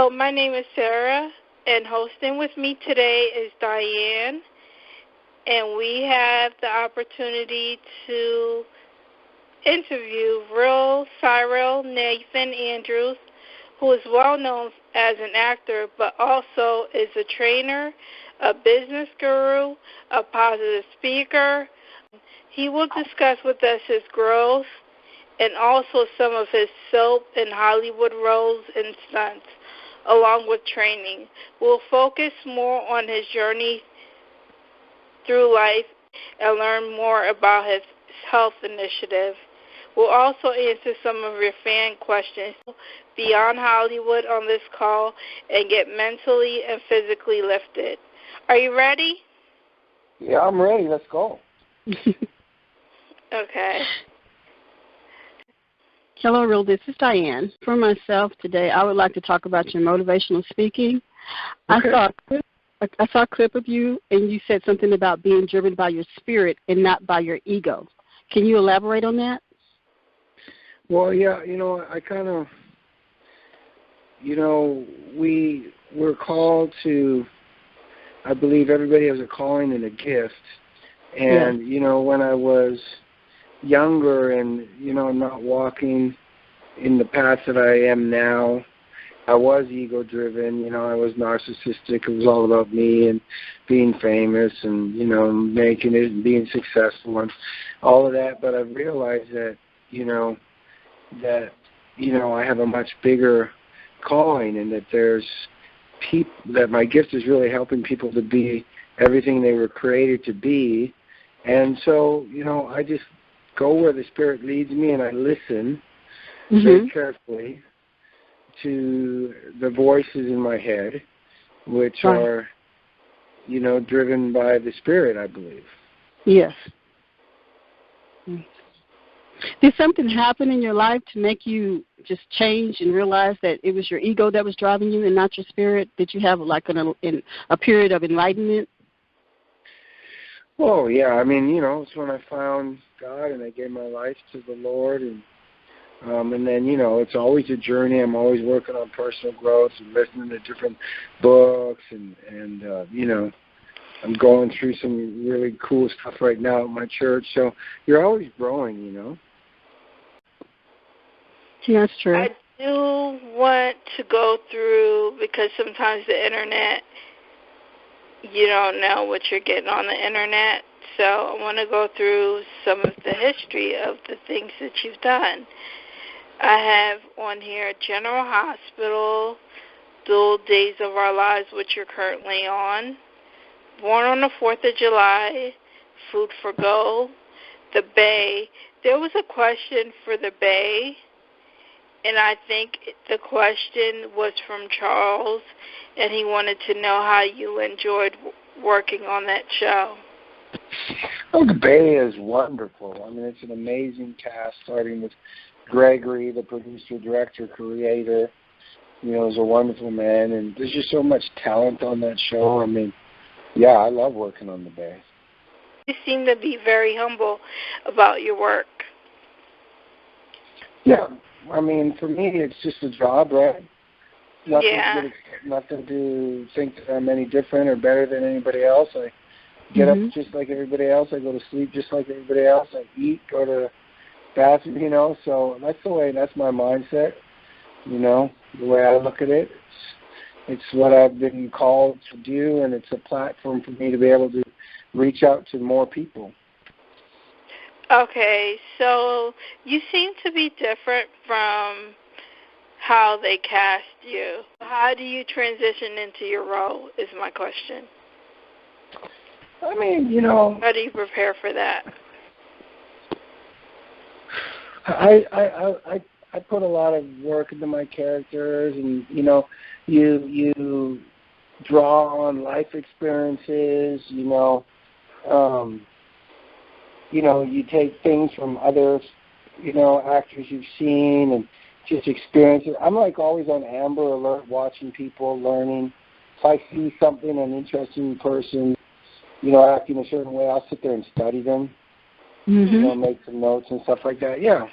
Hello, my name is Sarah, and hosting with me today is Diann, and we have the opportunity to interview real Cyril Nathan Andrews, who is well known as an actor, but also is a trainer, a business guru, a positive speaker. He will discuss with us his growth and also some of his soap and Hollywood roles and stunts, along with training. We'll focus more on his journey through life and learn more about his health initiative. We'll also answer some of your fan questions beyond Hollywood on this call and get mentally and physically lifted. Are you ready? Yeah, I'm ready. Let's go. Okay. Hello, Real. This is Diann. For myself today, I would like to talk about your motivational speaking. Okay. I saw a clip of you, and you said something about being driven by your spirit and not by your ego. Can you elaborate on that? Well, yeah, I kind of, we're called to, I believe everybody has a calling and a gift. And, when I was younger and, not walking in the path that I am now, I was ego-driven, I was narcissistic. It was all about me and being famous and, making it and being successful and all of that. But I've realized that, I have a much bigger calling and that that my gift is really helping people to be everything they were created to be. And so, I just go where the Spirit leads me and I listen very carefully to the voices in my head, which are, driven by the Spirit, I believe. Yes. Did something happen in your life to make you just change and realize that it was your ego that was driving you and not your spirit? Did you have like a period of enlightenment? Oh, yeah. I mean, it's when I found God and I gave my life to the Lord. And then, it's always a journey. I'm always working on personal growth and listening to different books. And I'm going through some really cool stuff right now at my church. So you're always growing, Yeah, that's true. I do want to go through, because sometimes the Internet, you don't know what you're getting on the Internet. So I want to go through some of the history of the things that you've done. I have on here General Hospital, Dual Days of Our Lives, which you're currently on, Born on the 4th of July, Food for Gold, The Bay. There was a question for The Bay, and I think the question was from Charles, and he wanted to know how you enjoyed working on that show. Oh, The Bay is wonderful. I mean, it's an amazing cast, starting with Gregory, the producer, director, creator. Is a wonderful man, and there's just so much talent on that show. I mean, yeah, I love working on The Bay. You seem to be very humble about your work. Yeah, I mean, for me, it's just a job, right? Nothing to think that I'm any different or better than anybody else. I get up just like everybody else. I go to sleep just like everybody else. I eat, go to the bathroom, so that's my mindset, the way I look at it. It's what I've been called to do, and it's a platform for me to be able to reach out to more people. Okay, so you seem to be different from how they cast you. How do you transition into your role is my question. I mean, how do you prepare for that? I put a lot of work into my characters, and you draw on life experiences. You take things from other actors you've seen and just experience it. I'm like always on Amber Alert, watching people, learning. If I see something, an interesting person, acting a certain way, I'll sit there and study them. Make some notes and stuff like that. Yeah.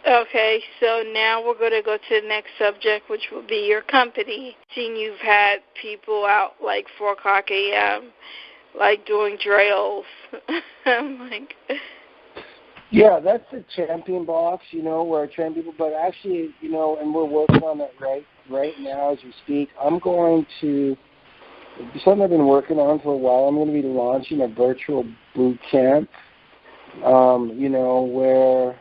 Okay, so now we're going to go to the next subject, which will be your company. Seeing you've had people out like 4 o'clock a.m., like doing drills. I'm like... Yeah, that's the champion box, where I train people. But actually, and we're working on that right now as we speak. I'm going to, something I've been working on for a while, I'm going to be launching a virtual boot camp, where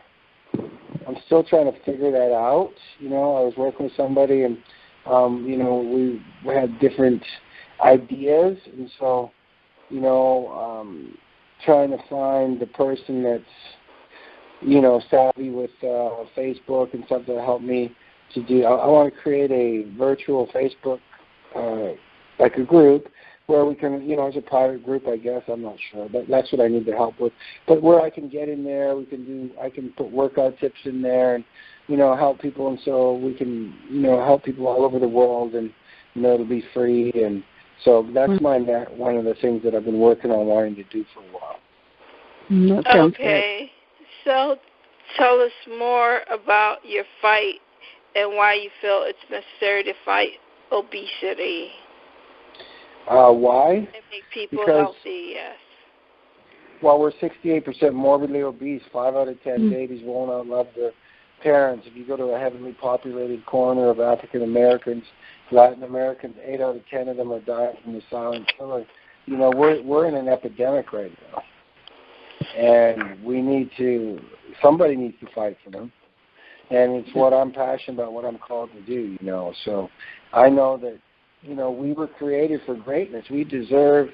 I'm still trying to figure that out. I was working with somebody and, we had different ideas. And so, trying to find the person that's, savvy with Facebook and stuff to help me to do. I want to create a virtual Facebook, like a group where we can, as a private group, I guess, I'm not sure, but that's what I need the help with. But where I can get in there, I can put workout tips in there and, help people, and so we can, help people all over the world, and, it'll be free. And so that's one of the things that I've been working on wanting to do for a while. Okay. So tell us more about your fight and why you feel it's necessary to fight obesity. Why? And make people healthy, yes. While we're 68% morbidly obese, 5 out of 10 babies won't outlove their parents. If you go to a heavily populated corner of African Americans, Latin Americans, 8 out of 10 of them are dying from the silent killer. We're in an epidemic right now. And somebody needs to fight for them. And it's what I'm passionate about, what I'm called to do, So I know that, we were created for greatness. We deserve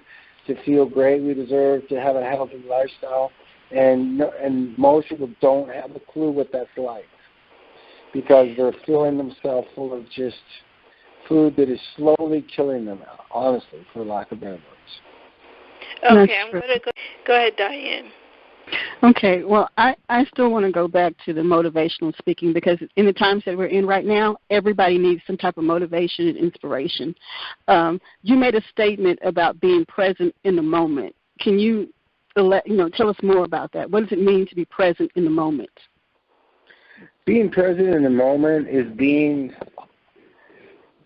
to feel great. We deserve to have a healthy lifestyle. And most people don't have a clue what that's like because they're filling themselves full of just food that is slowly killing them, honestly, for lack of better words. Okay, I'm going to go ahead, Diann. Okay, well, I still want to go back to the motivational speaking because in the times that we're in right now, everybody needs some type of motivation and inspiration. You made a statement about being present in the moment. Can you, tell us more about that? What does it mean to be present in the moment? Being present in the moment is being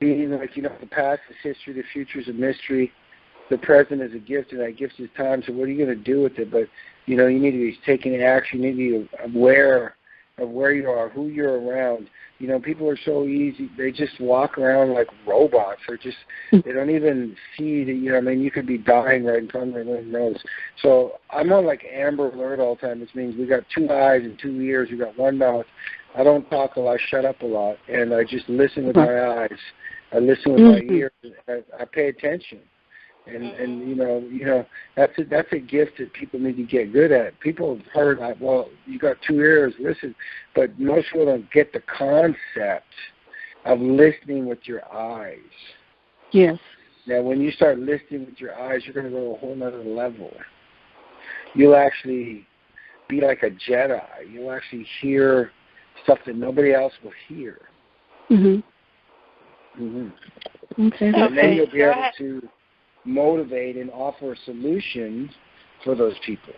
like, the past is history, the future is a mystery. The present is a gift, and that gift is time. So what are you going to do with it? But, you need to be taking action. You need to be aware of where you are, who you're around. People are so easy. They just walk around like robots. They don't even see that, you could be dying right in front of their nose. So I'm on like Amber Alert all the time, which means we got 2 eyes and 2 ears. We got 1 mouth. I don't talk a lot, shut up a lot, and I just listen with my eyes. I listen with my ears. I pay attention. And that's a gift that people need to get good at. People have heard that, well, you got 2 ears, listen, but most people don't get the concept of listening with your eyes. Yes. Now, when you start listening with your eyes, you're going to go to a whole other level. You'll actually be like a Jedi. You'll actually hear stuff that nobody else will hear. Okay. And then you'll be able to motivate and offer solutions for those people.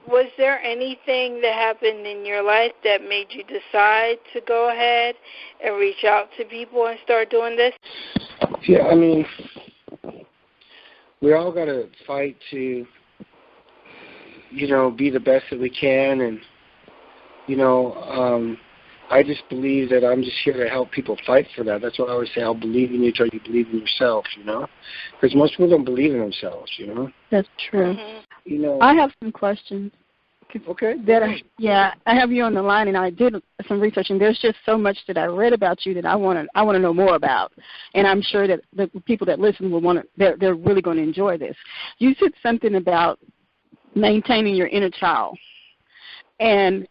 Was there anything that happened in your life that made you decide to go ahead and reach out to people and start doing this? Yeah, we all got to fight to, be the best that we can. And, I just believe that I'm just here to help people fight for that. That's what I always say. I'll believe in you until you believe in yourself, because most people don't believe in themselves, That's true. Mm-hmm. I have some questions. Okay. I have you on the line, and I did some research, and there's just so much that I read about you that I want to know more about, and I'm sure that the people that listen will want to. They're really going to enjoy this. You said something about maintaining your inner child, and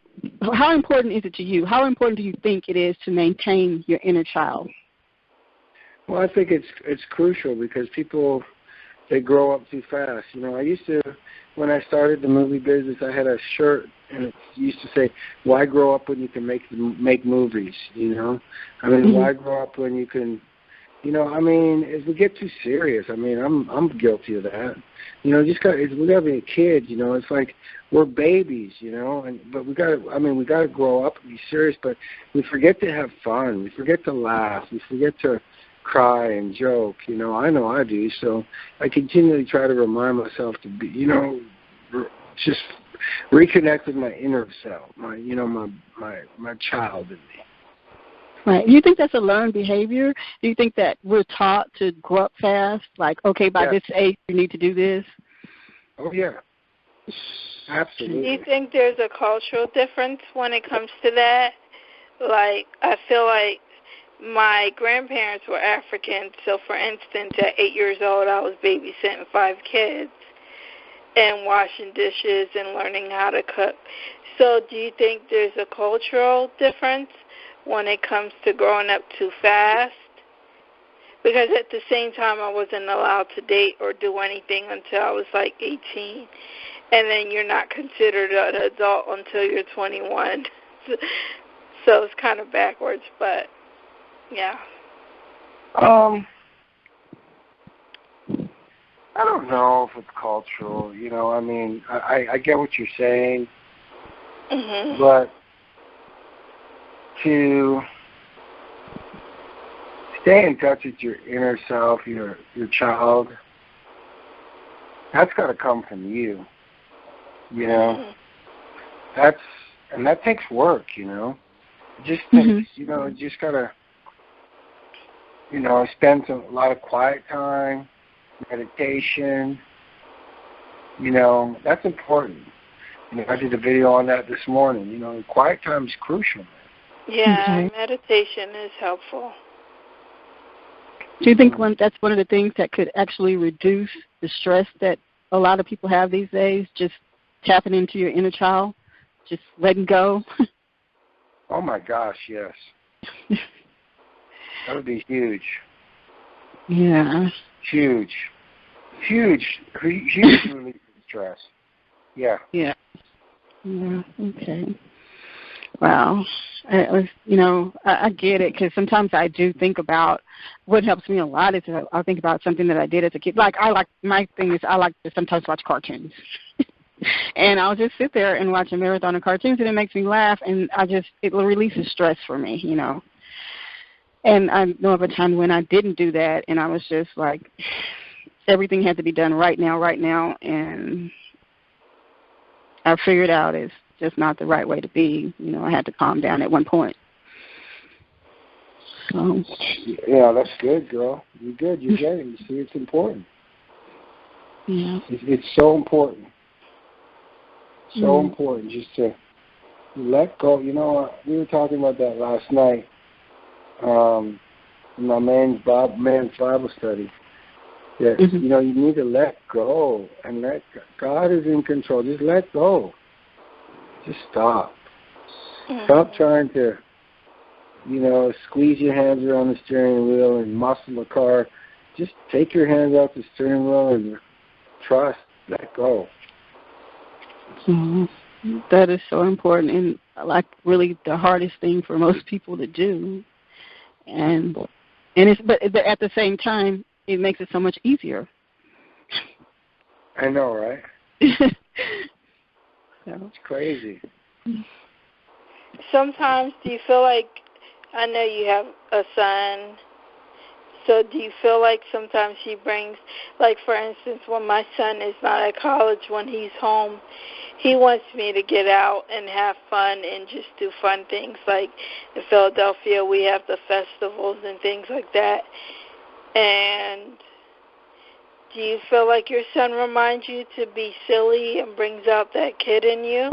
how important is it to you? How important do you think it is to maintain your inner child? Well, I think it's crucial because people, they grow up too fast. I used to, when I started the movie business, I had a shirt and it used to say, "Why grow up when you can make movies?" Why grow up when you can, You know, I mean, if we get too serious, I mean, I'm guilty of that. You know, we gotta be a kid. You know, it's like we're babies. You know, but we gotta grow up and be serious. But we forget to have fun. We forget to laugh. We forget to cry and joke. You know I do. So I continually try to remind myself to be, you know, just reconnect with my inner self, my child in me. Right. Do you think that's a learned behavior? Do you think that we're taught to grow up fast? Like, okay, by this age, you need to do this? Oh, yeah. Absolutely. Do you think there's a cultural difference when it comes to that? Like, I feel like my grandparents were African, so for instance, at 8 years old, I was babysitting 5 kids and washing dishes and learning how to cook. So do you think there's a cultural difference when it comes to growing up too fast? Because at the same time, I wasn't allowed to date or do anything until I was like 18. And then you're not considered an adult until you're 21. So it's kind of backwards, but yeah. I don't know if it's cultural. You know, I mean, I get what you're saying, but to stay in touch with your inner self, your child, that's got to come from you. You know, that takes work. You know, it just takes, you know, just gotta, you know, spend a lot of quiet time, meditation. You know, that's important. You know, I did a video on that this morning. You know, quiet time is crucial. Yeah, meditation is helpful. Do you think that's one of the things that could actually reduce the stress that a lot of people have these days, just tapping into your inner child, just letting go? Oh, my gosh, yes. That would be huge. Yeah. Huge relief of stress. Yeah. Yeah. Yeah, okay. Wow. I get it, because sometimes I do think about what helps me a lot is I'll think about something that I did as a kid. Like, my thing is I like to sometimes watch cartoons. And I'll just sit there and watch a marathon of cartoons, and it makes me laugh, and it releases stress for me, you know. And I know of a time when I didn't do that, and I was just like, everything had to be done right now, and I figured out it's just not the right way to be. You know, I had to calm down at one point. So. Yeah, that's good, girl. You're good. You're getting. You see, it's important. Yeah. It's so important. So important just to let go. You know, we were talking about that last night in my man's Bible study. That, you know, you need to let go and let God is in control. Just let go. Just stop. Stop trying to, you know, squeeze your hands around the steering wheel and muscle the car. Just take your hands off the steering wheel and trust. Let go. That is so important, and like really the hardest thing for most people to do. And but at the same time, it makes it so much easier. I know, right? It's crazy. Sometimes, do you feel like, I know you have a son, so do you feel like sometimes he brings, like for instance, when my son is not at college, when he's home, he wants me to get out and have fun and just do fun things. Like in Philadelphia, we have the festivals and things like that. And do you feel like your son reminds you to be silly and brings out that kid in you?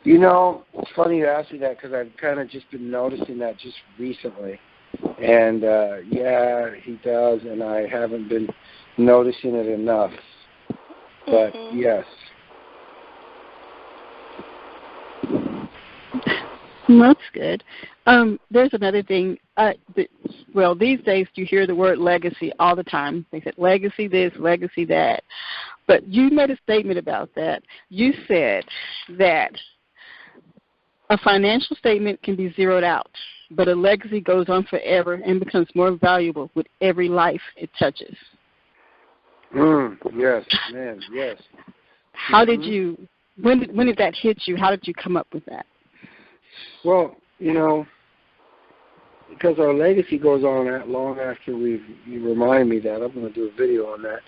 You know, it's funny you ask me that, because I've kind of just been noticing that just recently. And, yeah, he does, and I haven't been noticing it enough. But, yes. That's good. There's another thing. These days you hear the word legacy all the time. They said legacy this, legacy that. But you made a statement about that. You said that A financial statement can be zeroed out, but a legacy goes on forever and becomes more valuable with every life it touches. Yes, man, yes. How did you, when did that hit you? How did you come up with that? Well, because our legacy goes on that long after you remind me that. I'm going to do a video on that.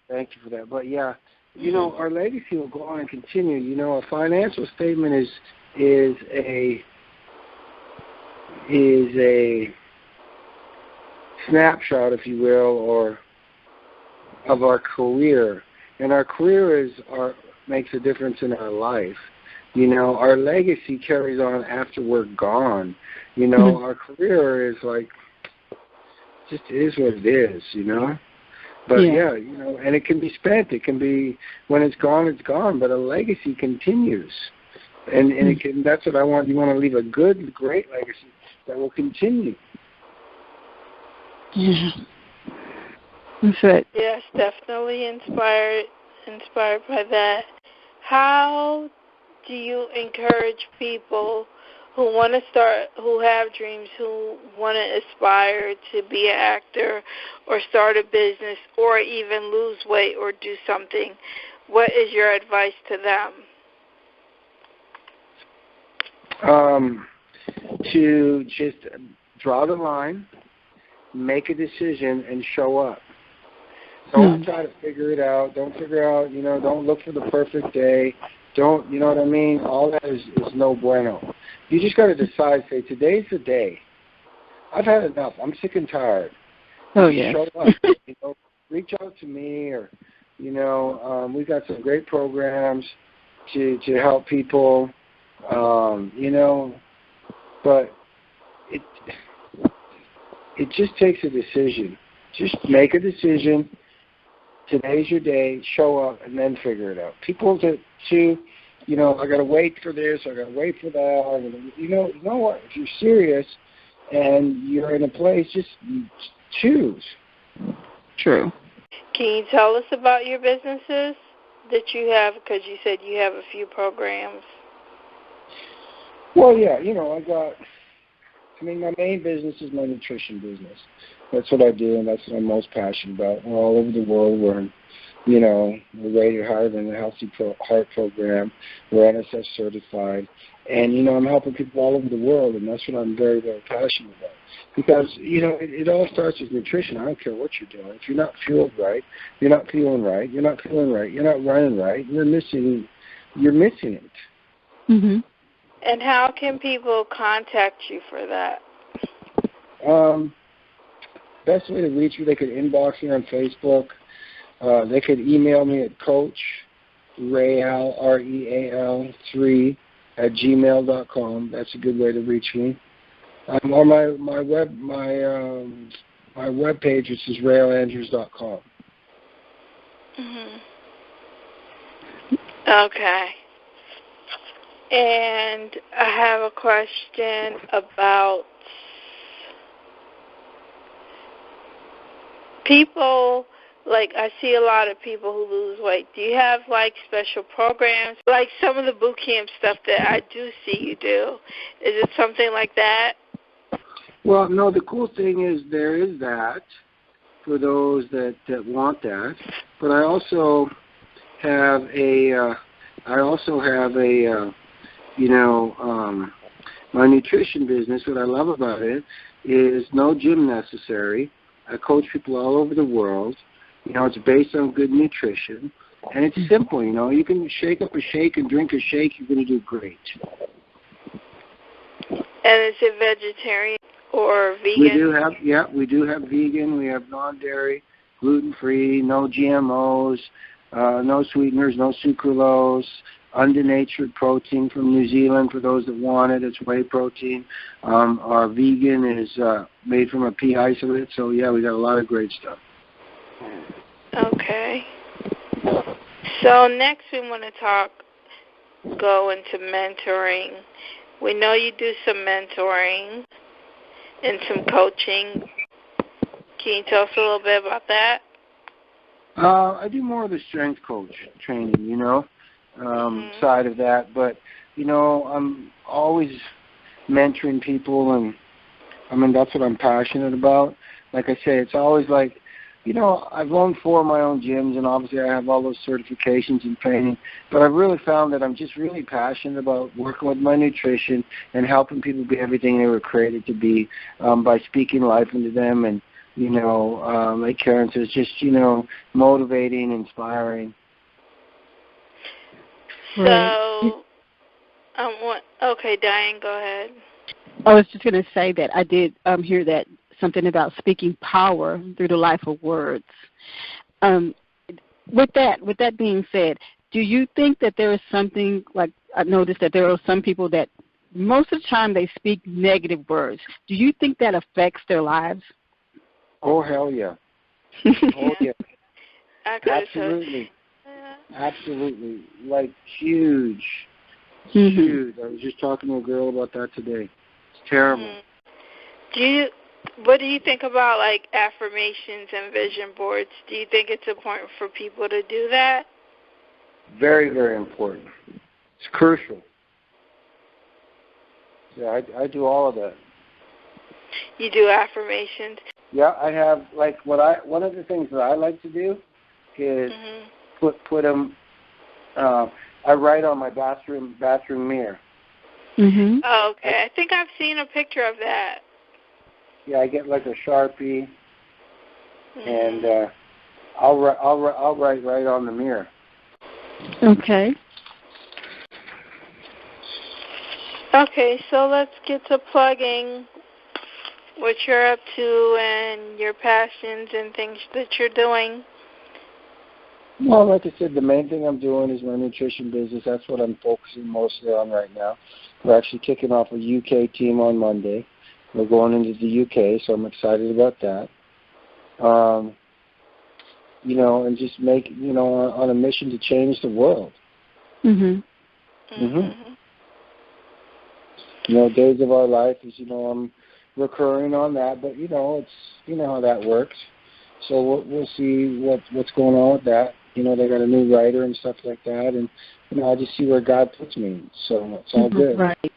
Thank you for that. But, yeah, our legacy will go on and continue. A financial statement is a snapshot, if you will, or of our career. And our career makes a difference in our life. Our legacy carries on after we're gone. Our career is like, just is what it is, But, and it can be spent. It can be, when it's gone, it's gone. But a legacy continues. And that's what I want. You want to leave a good, great legacy that will continue. Yeah. That's it. Yes, definitely inspired by that. How do you encourage people who want to start, who have dreams, who want to aspire to be an actor or start a business or even lose weight or do something? What is your advice to them? To just draw the line, make a decision, and show up. Don't try to figure it out. Don't don't look for the perfect day. Don't, you know what I mean? All that is no bueno. You just got to decide, say, today's the day. I've had enough. I'm sick and tired. Oh, yeah. Show up. Reach out to me, or, we've got some great programs to help people, but it just takes a decision. Just make a decision. Today's your day. Show up, and then figure it out. People I got to wait for this. I got to wait for that. You know what? If you're serious and you're in a place, just choose. True. Can you tell us about your businesses that you have? Because you said you have a few programs. Well, yeah. My main business is my nutrition business. That's what I do, and that's what I'm most passionate about. We're all over the world. We're rated higher than the Healthy Heart Program. We're NSF certified. And, I'm helping people all over the world, and that's what I'm very, very passionate about. Because, it all starts with nutrition. I don't care what you're doing. If you're not fueled right, you're not feeling right, you're not feeling right, you're not running right, you're missing it. Mm-hmm. And how can people contact you for that? Best way to reach me, they could inbox me on Facebook. They could email me at Coach Real, REAL3 @gmail.com. That's a good way to reach me. Or my web page, which is realandrews.com. Mm-hmm. Okay. And I have a question about people. Like, I see a lot of people who lose weight. Do you have, special programs? Like some of the boot camp stuff that I do see you do. Is it something like that? Well, no, the cool thing is there is that for those that want that. But I also have my nutrition business. What I love about it is no gym necessary. I coach people all over the world. It's based on good nutrition, and it's simple. You can shake up a shake and drink a shake. You're going to do great. And is it vegetarian or vegan? We do have vegan. We have non-dairy, gluten-free, no GMOs, no sweeteners, no sucralose, undenatured protein from New Zealand for those that want it. It's whey protein. Our vegan is made from a pea isolate. So, yeah, we got a lot of great stuff. Okay. So next we want to go into mentoring. We know you do some mentoring and some coaching. Can you tell us a little bit about that? I do more of the strength coach training, side of that. But I'm always mentoring people, and I mean, that's what I'm passionate about. Like I say, it's always like, I've owned 4 of my own gyms, and obviously I have all those certifications in training, but I've really found that I'm just really passionate about working with my nutrition and helping people be everything they were created to be, by speaking life into them, and, like Karen says, just, motivating, inspiring. So, okay, Diann, go ahead. I was just going to say that I did hear that something about speaking power through the life of words. With that being said, do you think that there is something, like I noticed that there are some people that most of the time they speak negative words. Do you think that affects their lives? Oh, hell yeah. Oh, yeah. Absolutely. Absolutely. Like, huge. Mm-hmm. Huge. I was just talking to a girl about that today. It's terrible. What do you think about, like, affirmations and vision boards? Do you think it's important for people to do that? Very, very important. It's crucial. Yeah, I do all of that. You do affirmations? Yeah, I have, like, one of the things that I like to do is put them, I write on my bathroom mirror. Mm-hmm. Oh, okay. I think I've seen a picture of that. Yeah, I get like a Sharpie, and I'll write right on the mirror. Okay. Okay, so let's get to plugging what you're up to and your passions and things that you're doing. Well, like I said, the main thing I'm doing is my nutrition business. That's what I'm focusing mostly on right now. We're actually kicking off a UK team on Monday. We're going into the UK, so I'm excited about that. And just make, on a mission to change the world. Days of Our Life is, I'm recurring on that, but, it's, how that works. So we'll see what's going on with that. They got a new writer and stuff like that, and, I just see where God puts me. So it's all good. Right.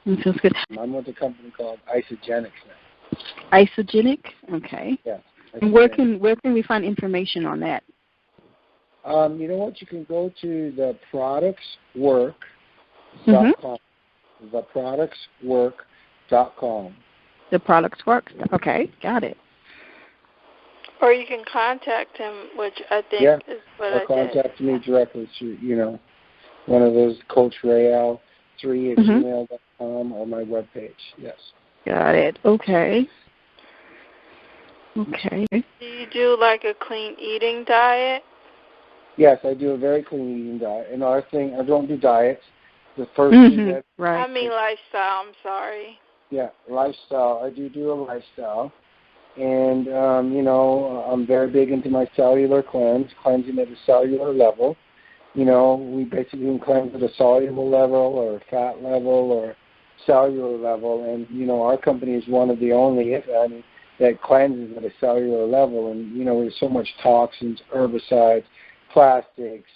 That sounds good. I'm with a company called Isogenics now. Isogenic? Okay. Yeah. And where can we find information on that? You know what? You can go to theproductswork.com. Theproductswork.com. The Products Work? Okay, got it. Or you can contact him, which I think is what I did. Or contact me directly through, one of those Coach Rayal 3@gmail.com or my webpage. Yes. Got it. Okay. Do you do like a clean eating diet? Yes, I do a very clean eating diet. And our thing, I don't do diets. The first thing that... Right. I mean lifestyle, I'm sorry. Yeah, lifestyle. I do a lifestyle. And, I'm very big into my cellular cleansing at a cellular level. We basically can cleanse at a soluble level or a fat level or cellular level. And, our company is one of the only, if any, that cleanses at a cellular level. And, there's so much toxins, herbicides, plastics,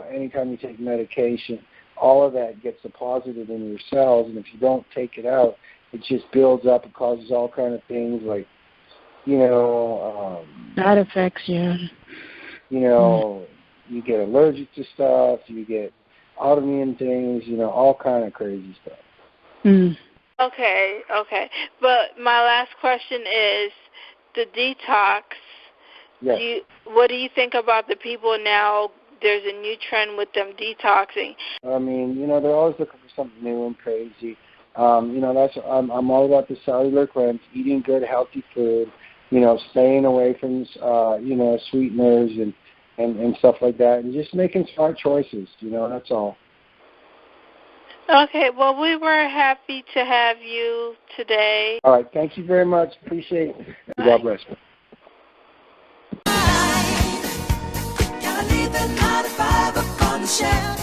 anytime you take medication, all of that gets deposited in your cells. And if you don't take it out, it just builds up. It causes all kind of things like, side effects, yeah. You get allergic to stuff, you get autoimmune things, all kind of crazy stuff. Okay. But my last question is the detox. Yes. What do you think about the people now? There's a new trend with them detoxing. I mean, they're always looking for something new and crazy. I'm all about the cellular cleanse, eating good, healthy food, staying away from, sweeteners and stuff like that, and just making smart choices, that's all. Okay, well, we were happy to have you today. All right, thank you very much. Appreciate it. Bye. God bless you. Gotta leave the 9 to 5 up on the shelf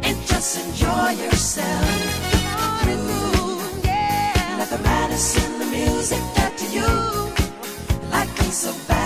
and just enjoy yourself. Ooh, yeah. Let the madness in the music get to you like it's so bad.